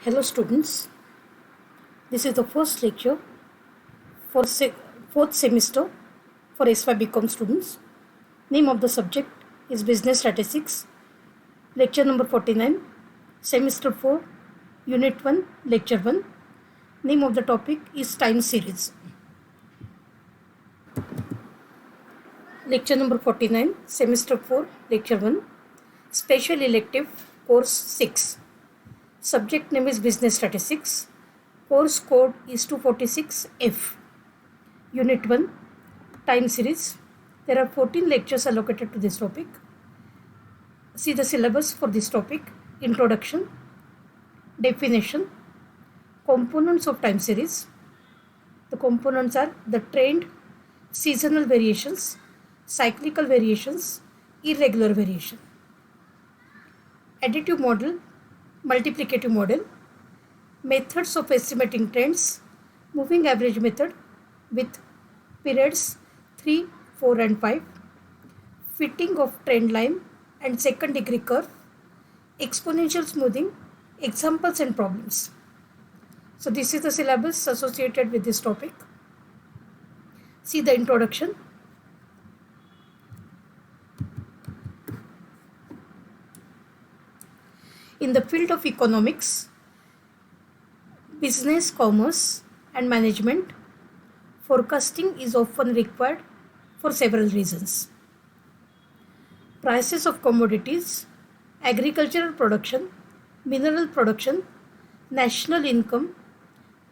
Hello students, this is the first lecture for fourth semester for SY BCom students. Name of the subject is Business Statistics, lecture number 49, semester 4, unit 1, lecture 1. Name of the topic is Time Series. Lecture number 49, semester 4, lecture 1, special elective course 6. Subject name is Business Statistics. Course code is 246F. Unit 1, Time Series. There are 14 lectures allocated to this topic. See the syllabus for this topic. Introduction, definition, components of time series. The components are the trend, seasonal variations, cyclical variations, irregular variation. Additive model, multiplicative model, methods of estimating trends, moving average method with periods 3, 4 and 5, fitting of trend line and second degree curve, exponential smoothing, examples and problems. So this is the syllabus associated with this topic. See the introduction. In the field of economics, business, commerce and management, forecasting is often required for several reasons. Prices of commodities, agricultural production, mineral production, national income,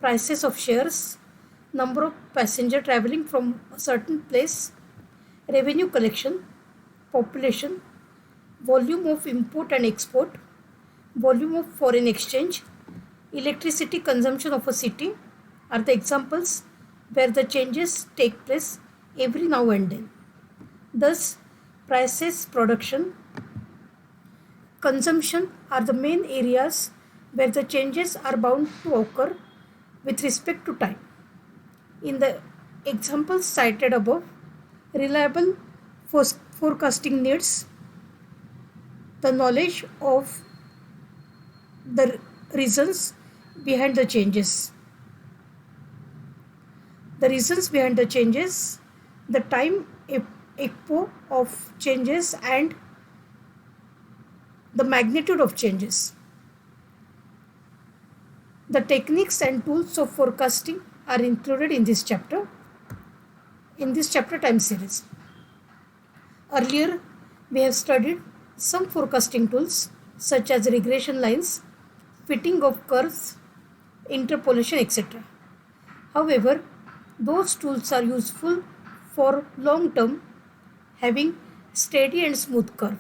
prices of shares, number of passengers traveling from a certain place, revenue collection, population, volume of import and export, volume of foreign exchange, electricity consumption of a city are the examples where the changes take place every now and then. Thus, prices, production, consumption are the main areas where the changes are bound to occur with respect to time. In the examples cited above, reliable forecasting needs the knowledge of the reasons behind the changes. The reasons behind the changes, the time echo of changes and the magnitude of changes. The techniques and tools of forecasting are included in this chapter. In this chapter time series. Earlier, we have studied some forecasting tools such as regression lines, fitting of curves, interpolation, etc. However, those tools are useful for long term having steady and smooth curve.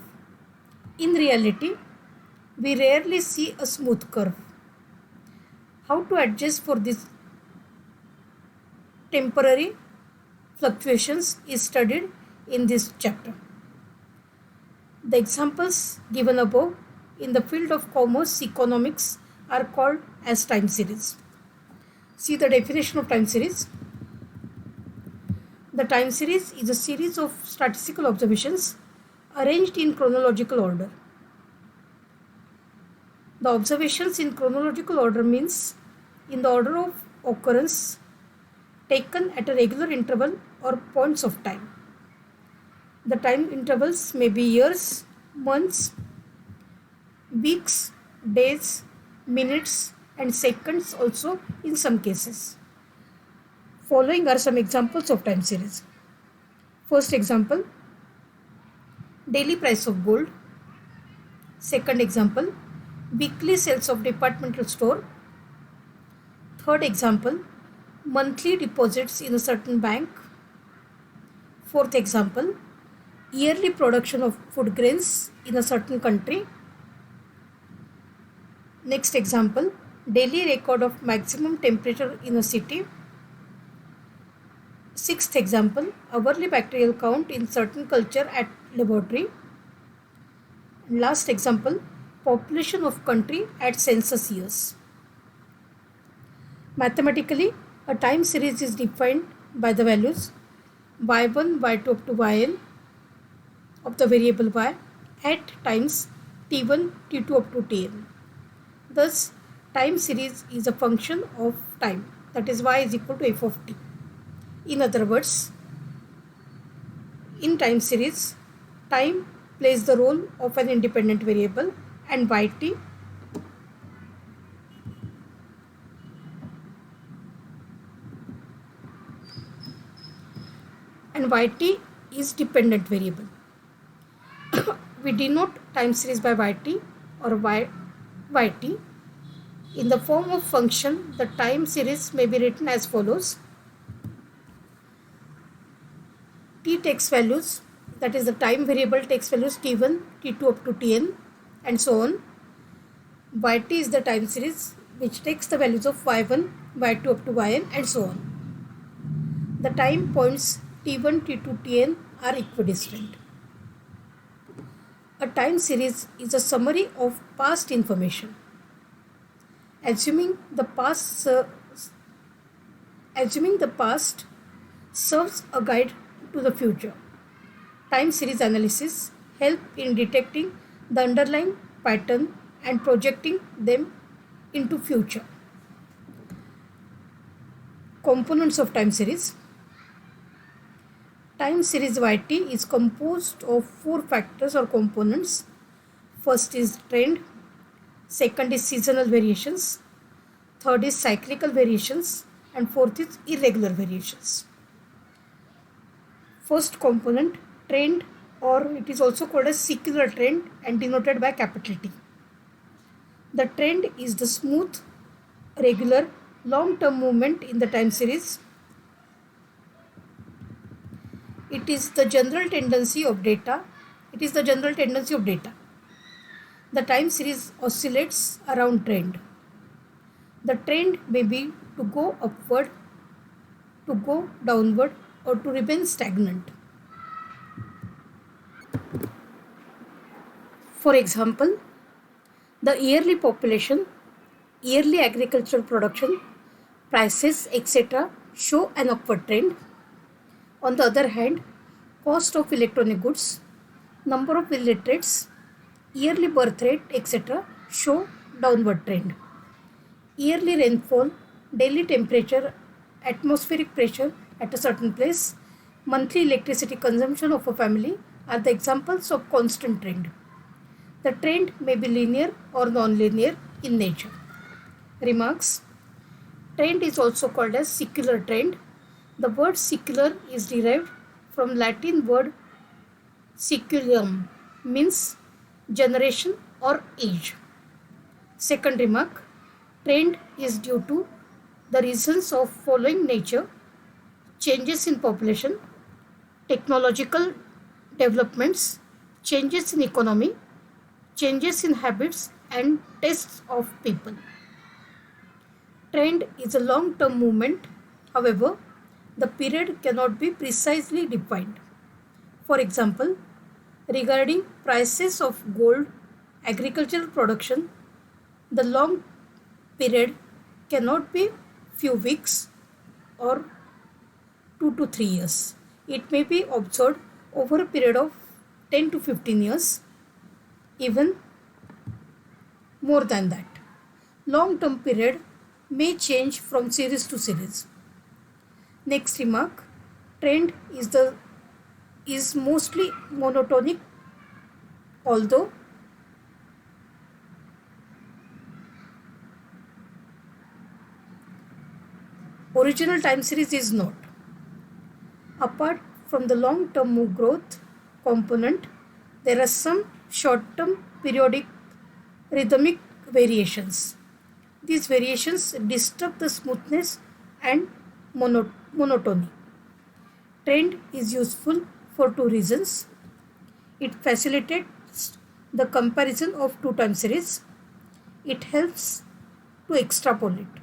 In reality, we rarely see a smooth curve. How to adjust for these temporary fluctuations is studied in this chapter. The examples given above in the field of commerce economics are called as time series. See the definition of time series. The time series is a series of statistical observations arranged in chronological order. The observations in chronological order means in the order of occurrence taken at a regular interval or points of time. The time intervals may be years, months, weeks, days, minutes and seconds also in some cases. Following are some examples of time series. First example, daily price of gold. Second example, weekly sales of departmental store. Third example, monthly deposits in a certain bank. Fourth example, yearly production of food grains in a certain country. Next example, daily record of maximum temperature in a city. Sixth example, hourly bacterial count in certain culture at laboratory. Last example, population of country at census years. Mathematically, a time series is defined by the values y1, y2 up to yn of the variable y at times t1, t2 up to tn. Thus, time series is a function of time. That is y is equal to f of t. In other words, in time series, time plays the role of an independent variable and yt is dependent variable. We denote time series by yt or yt. In the form of function, the time series may be written as follows. T takes values, that is the time variable takes values t1, t2 up to tn and so on. Yt is the time series which takes the values of y1, y2 up to yn and so on. The time points t1, t2, tn are equidistant. A time series is a summary of past information. Assuming the past serves a guide to the future. Time series analysis help in detecting the underlying pattern and projecting them into future. Components of time series. Time series yt is composed of 4 factors or components. First is trend, second is seasonal variations, third is cyclical variations, and fourth is irregular variations. First component, trend, or it is also called as secular trend and denoted by capital T. The trend is the smooth, regular, long-term movement in the time series. It is the general tendency of data. The time series oscillates around trend. The trend may be to go upward, to go downward, or to remain stagnant. For example, the yearly population, yearly agricultural production, prices, etc. show an upward trend. On the other hand, cost of electronic goods, number of illiterates, yearly birth rate, etc. show downward trend. Yearly rainfall, daily temperature, atmospheric pressure at a certain place, monthly electricity consumption of a family are the examples of constant trend. The trend may be linear or non-linear in nature. Remarks. Trend is also called as secular trend. The word secular is derived from Latin word seculum, means generation or age. Second remark. Trend is due to the reasons of following nature: changes in population, technological developments, changes in economy, changes in habits and tastes of people. Trend is a long-term movement. However, the period cannot be precisely defined. For example, regarding prices of gold, agricultural production, the long period cannot be few weeks or 2 to 3 years. It may be observed over a period of 10 to 15 years, even more than that. Long-term period may change from series to series. Next remark, trend is mostly monotonic, although original time series is not. Apart from the long-term growth component, there are some short-term periodic rhythmic variations. These variations disturb the smoothness and monotony. Trend is useful for 2 reasons. It facilitates the comparison of 2 time series. It helps to extrapolate.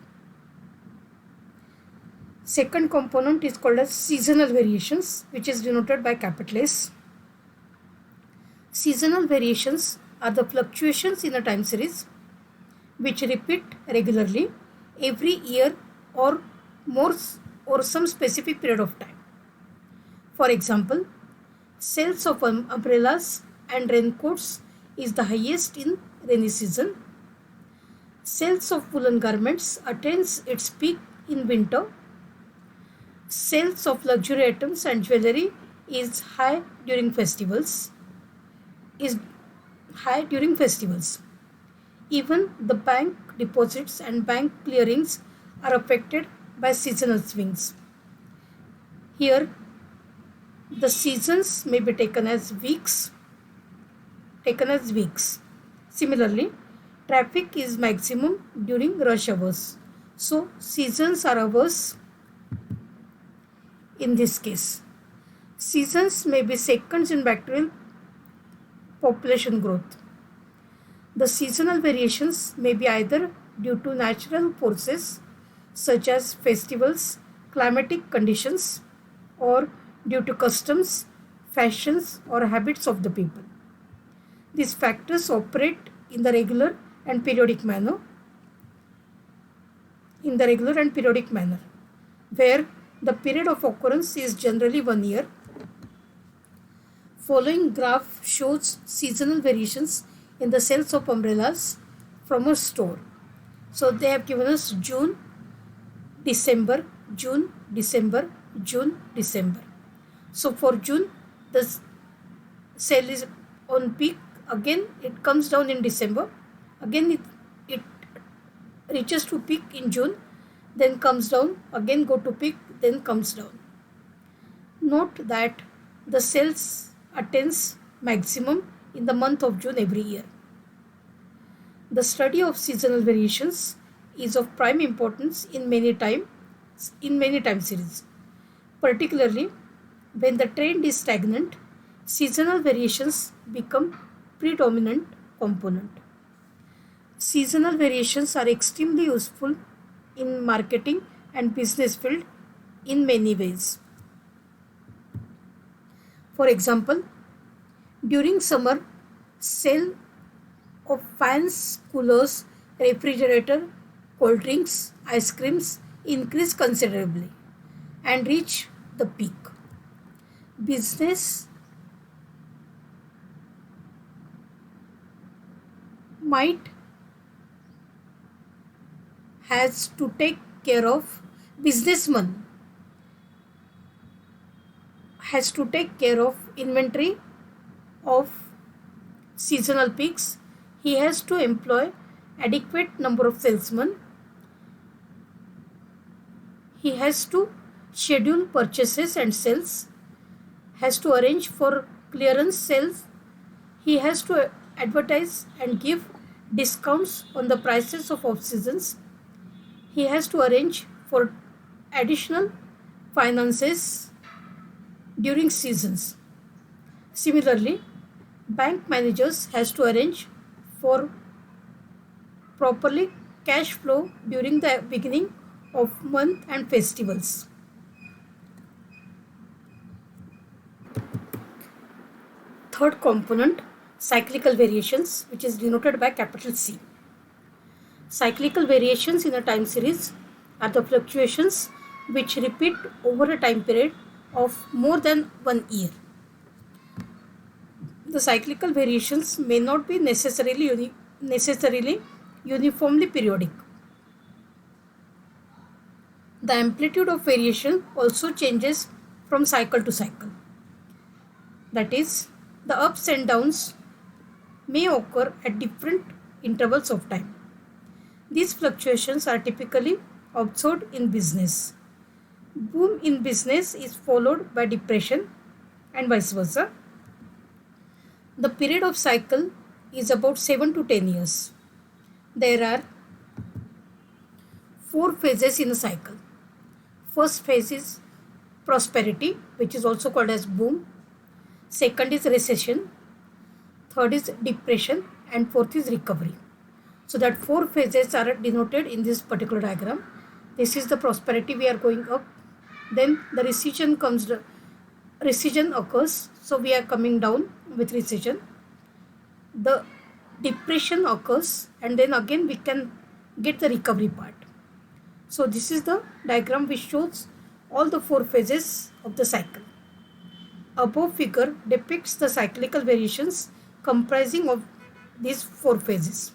Second component is called as seasonal variations, which is denoted by capital S. Seasonal variations are the fluctuations in a time series which repeat regularly every year or more or some specific period of time. For example, sales of umbrellas and raincoats is the highest in rainy season. Sales of woolen garments attains its peak in winter. Sales of luxury items and jewelry is high during festivals. Is high during festivals. Even the bank deposits and bank clearings are affected by seasonal swings. Here, the seasons may be taken as weeks. Similarly, traffic is maximum during rush hours. So, seasons are hours in this case. Seasons may be seconds in bacterial population growth. The seasonal variations may be either due to natural forces such as festivals, climatic conditions, or due to customs, fashions, or habits of the people. These factors operate in the regular and periodic manner. Where the period of occurrence is generally 1 year. Following graph shows seasonal variations in the sales of umbrellas from a store. So they have given us June, December, June, December, June, December. So for June, the sale is on peak. Again, it comes down in December. Again, it reaches to peak in June, then comes down. Again, go to peak, then comes down. Note that the sales attains maximum in the month of June every year. The study of seasonal variations is of prime importance in many time series. Particularly when the trend is stagnant, seasonal variations become predominant component. Seasonal variations are extremely useful in marketing and business field in many ways. For example, during summer, sale of fans, coolers, refrigerator, cold drinks, ice creams increase considerably and reach the peak. Business might has to take care of businessman has to take care of inventory of seasonal peaks. He has to employ adequate number of salesmen. He has to schedule purchases and sales, has to arrange for clearance sales. He has to advertise and give discounts on the prices of off seasons. He has to arrange for additional finances during seasons. Similarly, bank managers has to arrange for properly cash flow during the beginning of month and festivals. Third component, cyclical variations, which is denoted by capital C. Cyclical variations in a time series are the fluctuations which repeat over a time period of more than 1 year. The cyclical variations may not be necessarily uniformly periodic. The amplitude of variation also changes from cycle to cycle. That is, the ups and downs may occur at different intervals of time. These fluctuations are typically observed in business. Boom in business is followed by depression and vice versa. The period of cycle is about 7 to 10 years. There are 4 phases in a cycle. First phase is prosperity, which is also called as boom. Second is recession. Third is depression, and fourth is recovery. So that 4 phases are denoted in this particular diagram. This is the prosperity, we are going up. Then the recession occurs, so we are coming down with recession. The depression occurs, and then again we can get the recovery part. So this is the diagram which shows all the 4 phases of the cycle. Above figure depicts the cyclical variations comprising of these 4 phases.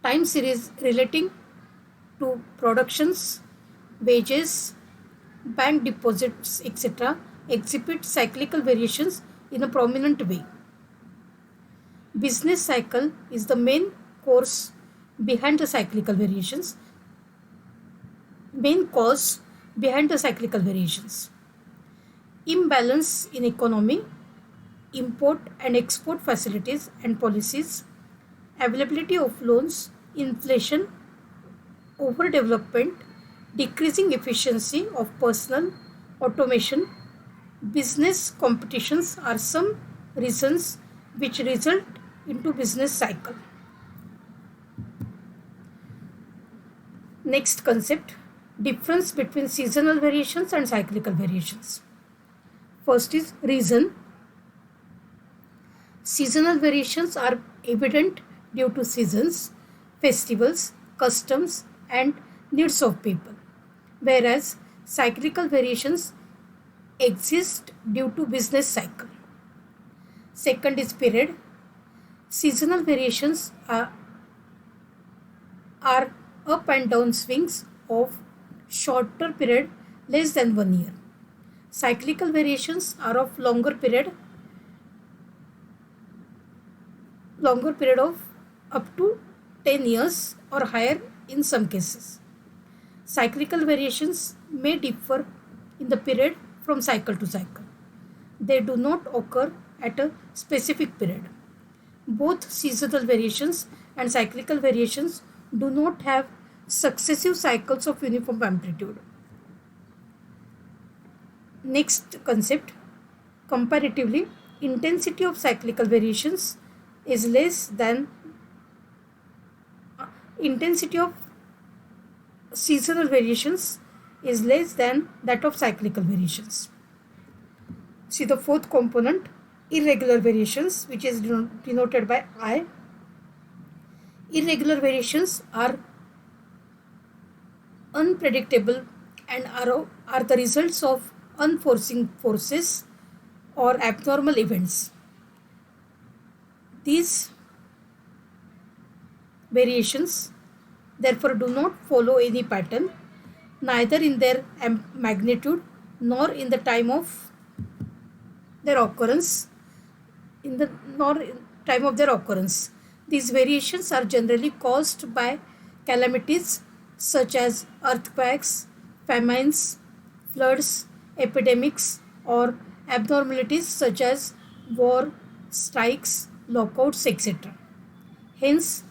Time series relating to productions, wages, bank deposits, etc., exhibit cyclical variations in a prominent way. Business cycle is the main course behind the cyclical variations, main cause behind the cyclical variations. Imbalance in economy, import and export facilities and policies, availability of loans, inflation, overdevelopment, decreasing efficiency of personnel, automation, business competitions are some reasons which result into business cycle. Next concept, difference between seasonal variations and cyclical variations. First is reason. Seasonal variations are evident due to seasons, festivals, customs and needs of people, whereas cyclical variations exist due to business cycle. Second is period. Seasonal variations are up and down swings of shorter period less than 1 year. Cyclical variations are of longer period of up to 10 years or higher in some cases. Cyclical variations may differ in the period from cycle to cycle. They do not occur at a specific period. Both seasonal variations and cyclical variations do not have successive cycles of uniform amplitude. Next concept, comparatively, intensity of cyclical variations is less than intensity of seasonal variations is less than that of cyclical variations. See the fourth component, irregular variations, which is denoted by I. Irregular variations are unpredictable and are the results of unforeseen forces or abnormal events. These variations therefore do not follow any pattern, neither in their magnitude nor in the time of their occurrence. These variations are generally caused by calamities such as earthquakes, famines, floods, epidemics, or abnormalities such as war, strikes, lockouts, etc. Hence,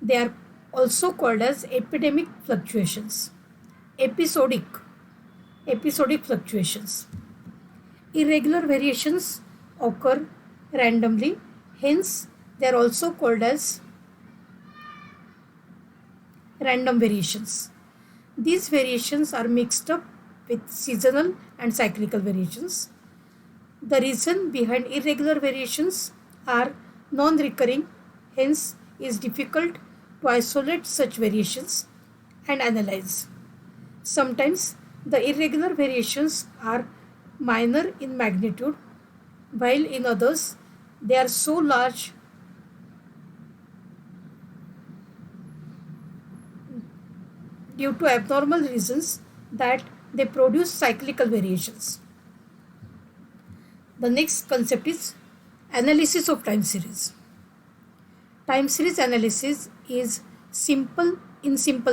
they are also called as epidemic fluctuations. Episodic fluctuations. Irregular variations occur randomly, hence they are also called as random variations. These variations are mixed up with seasonal and cyclical variations. The reason behind irregular variations are non-recurring, hence it is difficult to isolate such variations and analyze. Sometimes the irregular variations are minor in magnitude, while in others they are so large due to abnormal reasons that they produce cyclical variations. The next concept is analysis of time series. Time series analysis is simple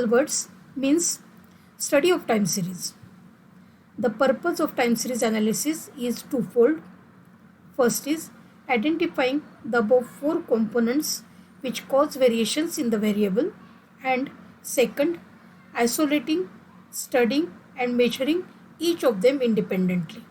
words, means study of time series. The purpose of time series analysis is twofold. First is identifying the above four components which cause variations in the variable, and second, isolating, studying and measuring each of them independently.